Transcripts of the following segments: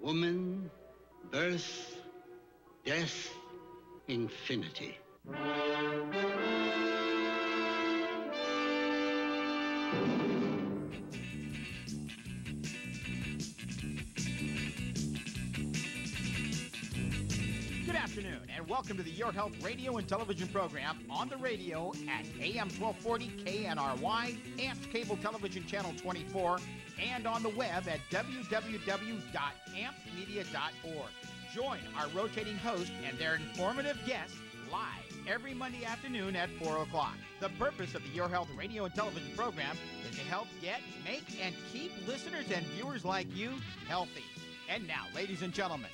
woman, birth, death, infinity. Good afternoon, and welcome to the Your Health radio and television program on the radio at AM 1240 KNRY, AMP Cable Television Channel 24, and on the web at www.ampmedia.org. Join our rotating host and their informative guests live every Monday afternoon at 4 o'clock. The purpose of the Your Health radio and television program is to help get, make, and keep listeners and viewers like you healthy. And now, ladies and gentlemen,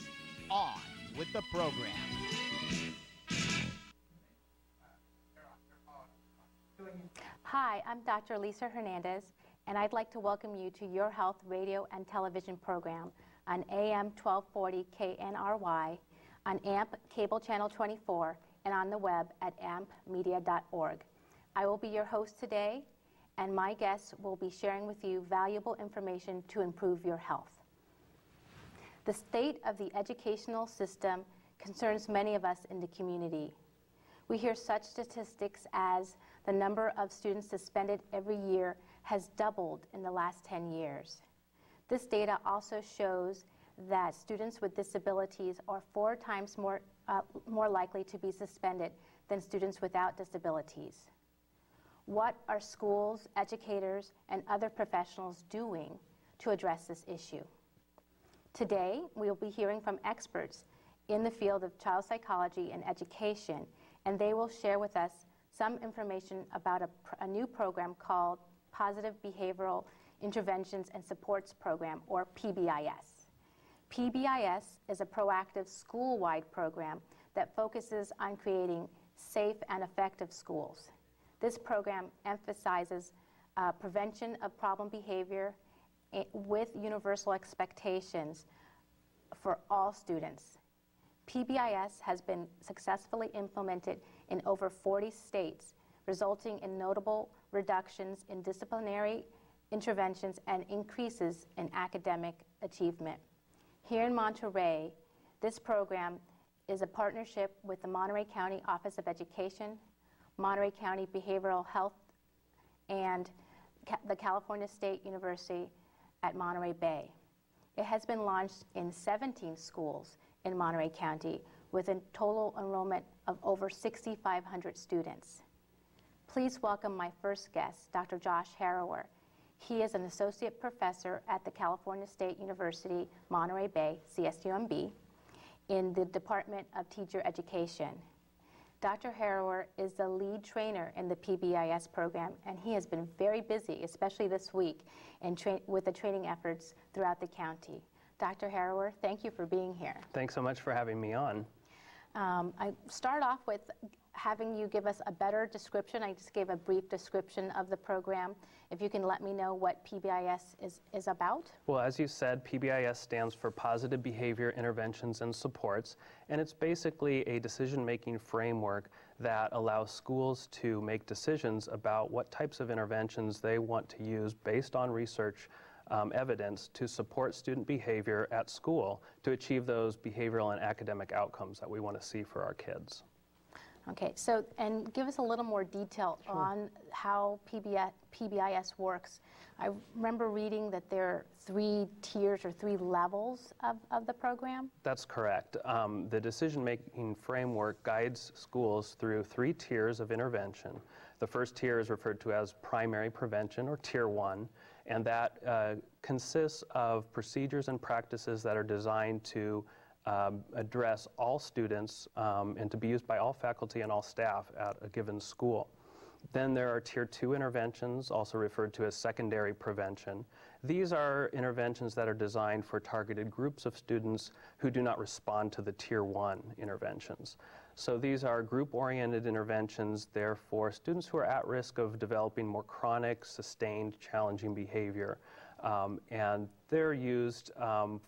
on with the program. Hi, I'm Dr. Lisa Hernandez, and I'd like to welcome you to Your Health radio and television program on AM 1240 KNRY, on AMP Cable Channel 24, and on the web at ampmedia.org. I will be your host today, and my guests will be sharing with you valuable information to improve your health. The state of the educational system concerns many of us in the community. We hear such statistics as the number of students suspended every year has doubled in the last 10 years. This data also shows that students with disabilities are 4 times more likely to be suspended than students without disabilities. What are schools, educators, and other professionals doing to address this issue? Today, we will be hearing from experts in the field of child psychology and education, and they will share with us some information about a new program called Positive Behavioral Interventions and Supports Program, or PBIS. PBIS is a proactive school-wide program that focuses on creating safe and effective schools. This program emphasizes prevention of problem behavior with universal expectations for all students. PBIS has been successfully implemented in over 40 states, resulting in notable reductions in disciplinary interventions and increases in academic achievement. Here in Monterey, this program is a partnership with the Monterey County Office of Education, Monterey County Behavioral Health, and the California State University at Monterey Bay. It has been launched in 17 schools in Monterey County with a total enrollment of over 6,500 students. Please welcome my first guest, Dr. Josh Harrower. He is an associate professor at the California State University, Monterey Bay, CSUMB, in the Department of Teacher Education. Dr. Harrower is the lead trainer in the PBIS program, and he has been very busy, especially this week, with the training efforts throughout the county. Dr. Harrower, thank you for being here. Thanks so much for having me on. I start off with having you give us a better description. I just gave a brief description of the program. If you can let me know what PBIS is about. Well, as you said, PBIS stands for Positive Behavior Interventions and Supports, and it's basically a decision-making framework that allows schools to make decisions about what types of interventions they want to use based on research evidence to support student behavior at school to achieve those behavioral and academic outcomes that we want to see for our kids. Okay, so, and give us a little more detail on how PBIS works. I remember reading that there are 3 tiers or 3 levels of the program. That's correct. The decision-making framework guides schools through 3 tiers of intervention. The first tier is referred to as primary prevention, or Tier 1, and that consists of procedures and practices that are designed to address all students and to be used by all faculty and all staff at a given school. Then there are Tier 2 interventions, also referred to as secondary prevention. These are interventions that are designed for targeted groups of students who do not respond to the Tier 1 interventions. So these are group-oriented interventions, therefore students who are at risk of developing more chronic, sustained, challenging behavior. And they're used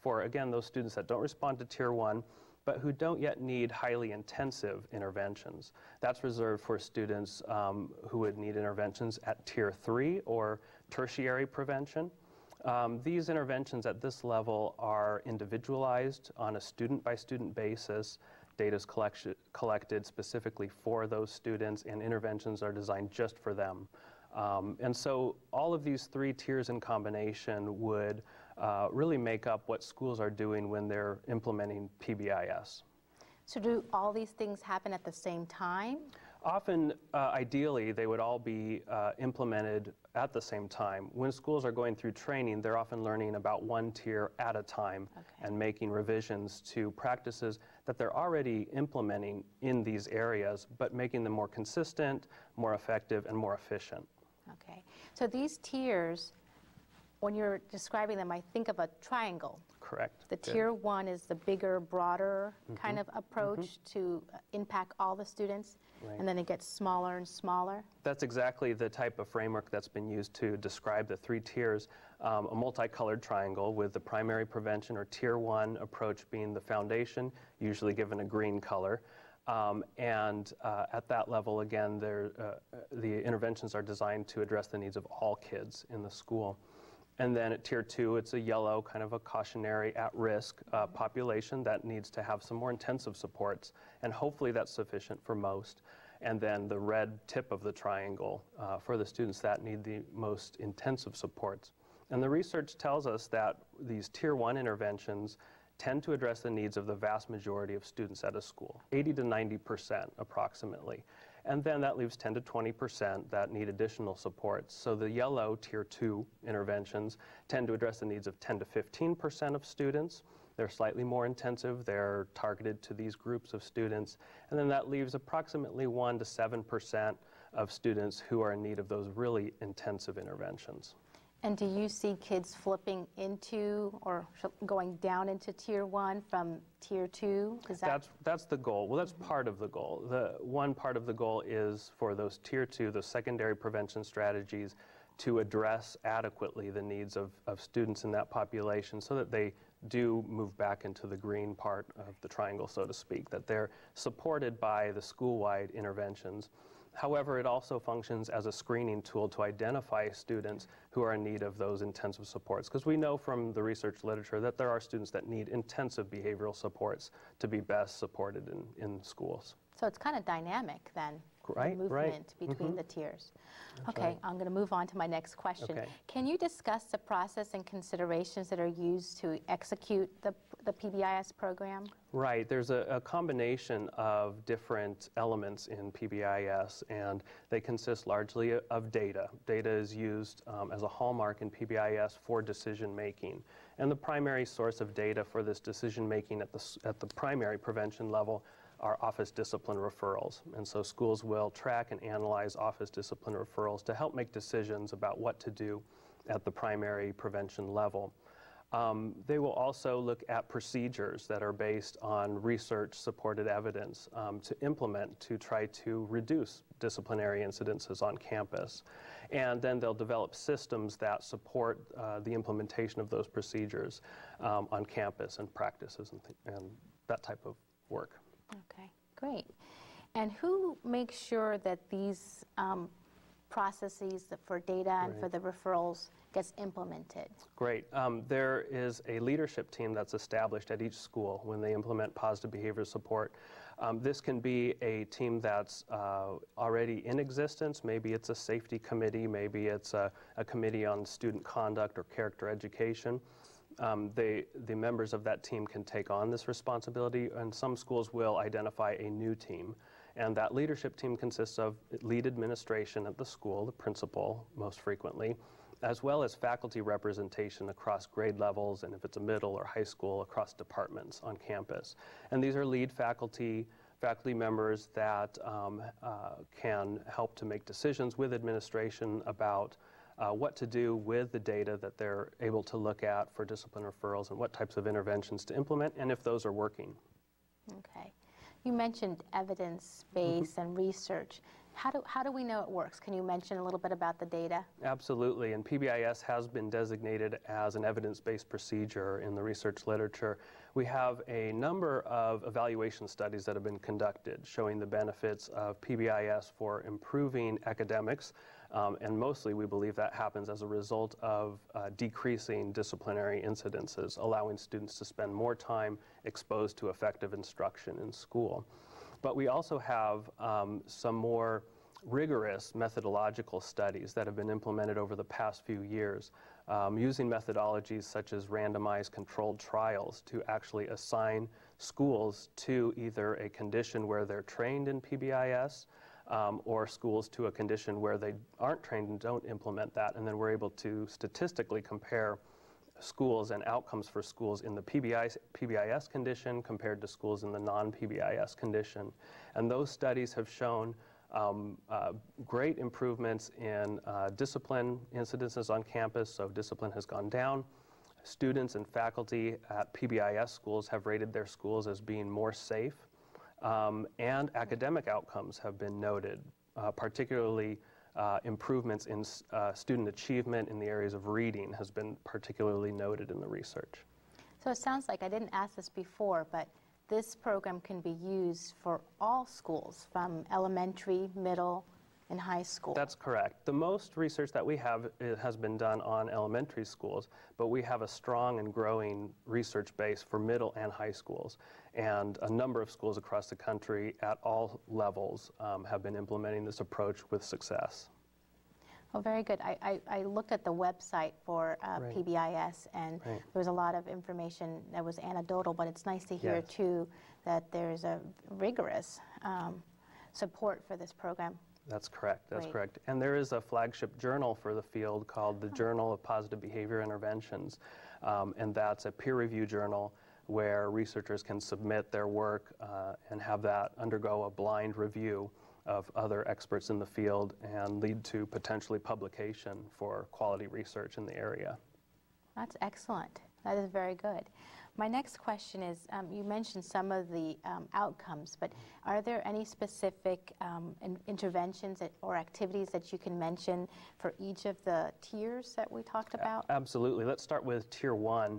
for, again, those students that don't respond to Tier 1, but who don't yet need highly intensive interventions. That's reserved for students who would need interventions at Tier 3 or tertiary prevention. These interventions at this level are individualized on a student-by-student basis. Data is collected specifically for those students, and interventions are designed just for them. And so all of these three tiers in combination would really make up what schools are doing when they're implementing PBIS. So do all these things happen at the same time? Often, ideally, they would all be implemented at the same time. When schools are going through training, they're often learning about one tier at a time and making revisions to practices that they're already implementing in these areas, but making them more consistent, more effective, and more efficient. Okay. So these tiers, when you're describing them, I think of a triangle. Correct. The tier 1 is the bigger, broader kind of approach to impact all the students, and then it gets smaller and smaller. That's exactly the type of framework that's been used to describe the three tiers. A multicolored triangle with the primary prevention or tier 1 approach being the foundation, usually given a green color. At that level, again, the interventions are designed to address the needs of all kids in the school. And then at tier 2, it's a yellow, kind of a cautionary at-risk population that needs to have some more intensive supports, and hopefully that's sufficient for most. And then the red tip of the triangle for the students that need the most intensive supports. And the research tells us that these tier 1 interventions tend to address the needs of the vast majority of students at a school, 80 to 90% approximately. And then that leaves 10 to 20% that need additional supports. So the yellow tier 2 interventions tend to address the needs of 10 to 15% of students. They're slightly more intensive. They're targeted to these groups of students. And then that leaves approximately 1 to 7% of students who are in need of those really intensive interventions. And do you see kids flipping into or going down into tier 1 from tier 2? That's the goal. Well, that's part of the goal. The one part of the goal is for those tier 2, those secondary prevention strategies, to address adequately the needs of students in that population so that they do move back into the green part of the triangle, so to speak, that they're supported by the school-wide interventions. However, it also functions as a screening tool to identify students who are in need of those intensive supports, because we know from the research literature that there are students that need intensive behavioral supports to be best supported in schools. So it's kind of dynamic then, right, the movement between the tiers. That's okay, right. I'm going to move on to my next question. Okay. Can you discuss the process and considerations that are used to execute the PBIS program? Right, there's a combination of different elements in PBIS, and they consist largely of data. Data is used as a hallmark in PBIS for decision making. And the primary source of data for this decision making at the primary prevention level are office discipline referrals. And so schools will track and analyze office discipline referrals to help make decisions about what to do at the primary prevention level. They will also look at procedures that are based on research-supported evidence to implement to try to reduce disciplinary incidences on campus. And then they'll develop systems that support the implementation of those procedures on campus and practices and that type of work. Okay, great. And who makes sure that these processes for data and for the referrals gets implemented? Great. There is a leadership team that's established at each school when they implement positive behavior support. This can be a team that's already in existence. Maybe it's a safety committee, maybe it's a committee on student conduct or character education. The members of that team can take on this responsibility, and some schools will identify a new team. And that leadership team consists of lead administration at the school, the principal most frequently, as well as faculty representation across grade levels, and if it's a middle or high school, across departments on campus. And these are lead faculty members that can help to make decisions with administration about what to do with the data that they're able to look at for discipline referrals and what types of interventions to implement, and if those are working. Okay. You mentioned evidence-based and research. How do we know it works? Can you mention a little bit about the data? Absolutely, and PBIS has been designated as an evidence-based procedure in the research literature. We have a number of evaluation studies that have been conducted showing the benefits of PBIS for improving academics And mostly we believe that happens as a result of decreasing disciplinary incidences, allowing students to spend more time exposed to effective instruction in school. But we also have some more rigorous methodological studies that have been implemented over the past few years, using methodologies such as randomized controlled trials to actually assign schools to either a condition where they're trained in PBIS or schools to a condition where they aren't trained and don't implement that. And then we're able to statistically compare schools and outcomes for schools in the PBIS condition compared to schools in the non-PBIS condition. And those studies have shown great improvements in discipline incidences on campus, so discipline has gone down. Students and faculty at PBIS schools have rated their schools as being more safe, and academic outcomes have been noted, particularly improvements in student achievement in the areas of reading has been particularly noted in the research. So it sounds like, I didn't ask this before, but this program can be used for all schools, from elementary, middle, and high school. That's correct. The most research that we have has been done on elementary schools, but we have a strong and growing research base for middle and high schools. And a number of schools across the country at all levels have been implementing this approach with success. Oh, very good. I looked at the website for Right. PBIS, and Right. there was a lot of information that was anecdotal, but it's nice to hear, Yes. too, that there's a rigorous support for this program. That's correct. That's Great. correct. And there is a flagship journal for the field called the Journal of Positive Behavior Interventions, and that's a peer-reviewed journal where researchers can submit their work and have that undergo a blind review of other experts in the field and lead to potentially publication for quality research in the area. That's excellent. That is very good. My next question is, you mentioned some of the outcomes, but are there any specific interventions or activities that you can mention for each of the tiers that we talked about? Absolutely. Let's start with Tier 1.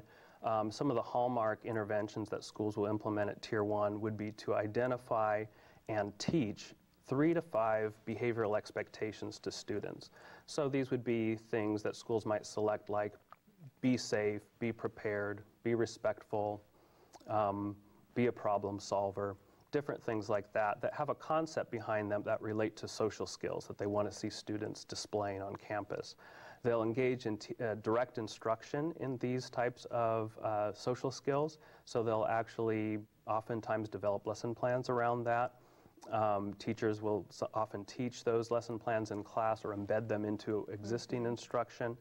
Some of the hallmark interventions that schools will implement at Tier 1 would be to identify and teach 3 to 5 behavioral expectations to students. So these would be things that schools might select, like be safe, be prepared, be respectful, be a problem solver, different things like that that have a concept behind them that relate to social skills that they want to see students displaying on campus. They'll engage in direct instruction in these types of social skills, so they'll actually oftentimes develop lesson plans around that. Teachers will often teach those lesson plans in class or embed them into existing instruction.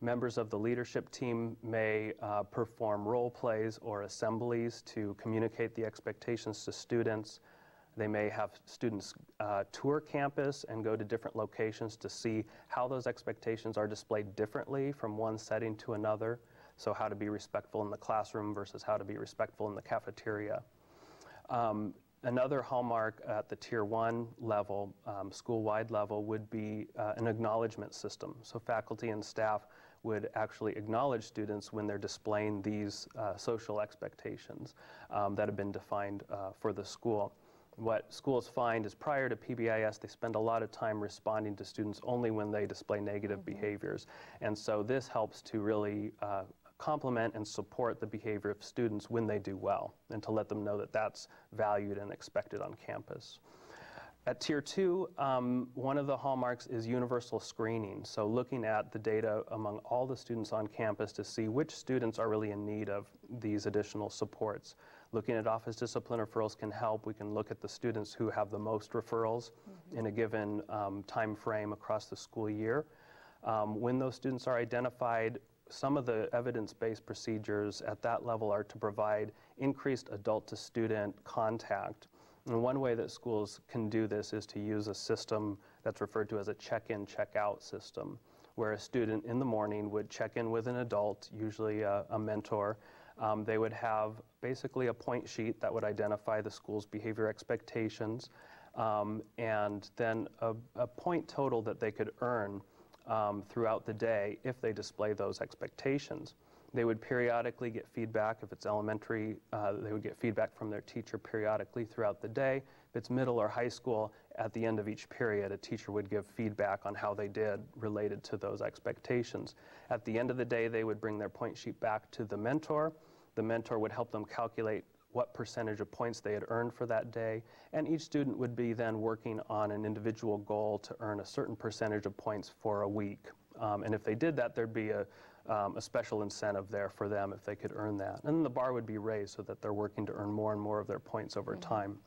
Members of the leadership team may perform role plays or assemblies to communicate the expectations to students. They may have students tour campus and go to different locations to see how those expectations are displayed differently from one setting to another. So how to be respectful in the classroom versus how to be respectful in the cafeteria. Another hallmark at the Tier 1 level, school-wide level, would be an acknowledgement system. So faculty and staff would actually acknowledge students when they're displaying these social expectations that have been defined for the school. What schools find is prior to PBIS, they spend a lot of time responding to students only when they display negative behaviors. And so this helps to really complement and support the behavior of students when they do well, and to let them know that that's valued and expected on campus. At Tier 2, one of the hallmarks is universal screening. So looking at the data among all the students on campus to see which students are really in need of these additional supports. Looking at office discipline referrals can help. We can look at the students who have the most referrals in a given time frame across the school year. When those students are identified, some of the evidence-based procedures at that level are to provide increased adult-to-student contact. And one way that schools can do this is to use a system that's referred to as a check-in, check-out system, where a student in the morning would check in with an adult, usually a mentor. They would have basically a point sheet that would identify the school's behavior expectations, and then a point total that they could earn throughout the day if they display those expectations. They would periodically get feedback. If it's elementary, they would get feedback from their teacher periodically throughout the day. If it's middle or high school, at the end of each period, a teacher would give feedback on how they did related to those expectations. At the end of the day, they would bring their point sheet back to the mentor. The mentor would help them calculate what percentage of points they had earned for that day, and each student would be then working on an individual goal to earn a certain percentage of points for a week. And if they did that, there'd be a special incentive there for them if they could earn that. And then the bar would be raised so that they're working to earn more and more of their points over time.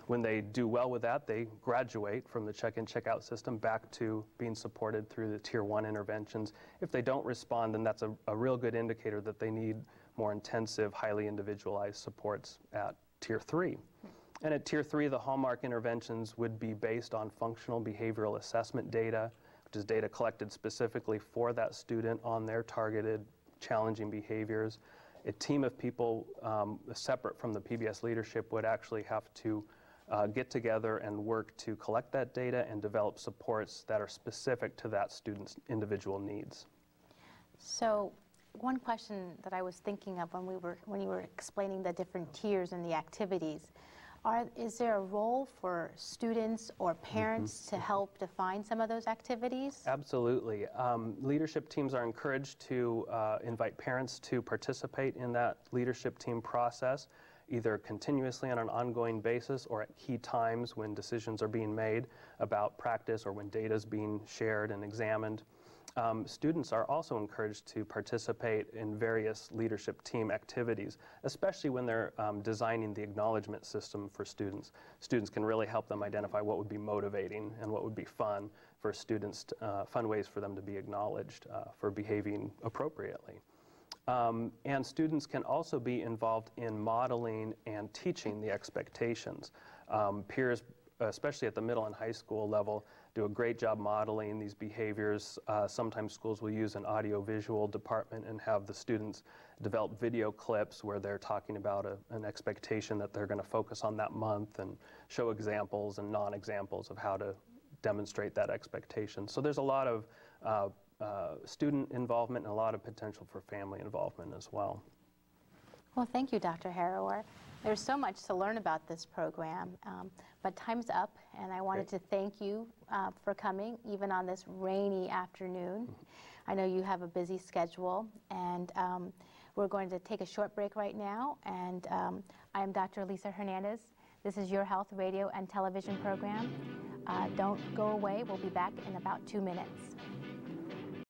When they do well with that, they graduate from the check-in, check-out system back to being supported through the Tier 1 interventions. If they don't respond, then that's a real good indicator that they need more intensive, highly individualized supports at Tier 3. And at Tier 3, the hallmark interventions would be based on functional behavioral assessment data, which is data collected specifically for that student on their targeted challenging behaviors. A team of people separate from the PBS leadership would actually have to get together and work to collect that data and develop supports that are specific to that student's individual needs. So one question that I was thinking of when you were explaining the different tiers and the activities, is there a role for students or parents to help define some of those activities? Absolutely. Leadership teams are encouraged to invite parents to participate in that leadership team process, either continuously on an ongoing basis or at key times when decisions are being made about practice or when data is being shared and examined. Students are also encouraged to participate in various leadership team activities, especially when they're designing the acknowledgement system for students. Students can really help them identify what would be motivating and what would be fun for students, fun ways for them to be acknowledged for behaving appropriately. And students can also be involved in modeling and teaching the expectations. Peers, especially at the middle and high school level, do a great job modeling these behaviors. Sometimes schools will use an audio-visual department and have the students develop video clips where they're talking about an expectation that they're going to focus on that month and show examples and non-examples of how to demonstrate that expectation. So there's a lot of student involvement and a lot of potential for family involvement as well. Well, thank you, Dr. Harrower. There's so much to learn about this program, but time's up, and I wanted to thank you for coming, even on this rainy afternoon. I know you have a busy schedule, and we're going to take a short break right now, and I am Dr. Lisa Hernandez. This is Your Health Radio and Television program. Don't go away. We'll be back in about 2 minutes.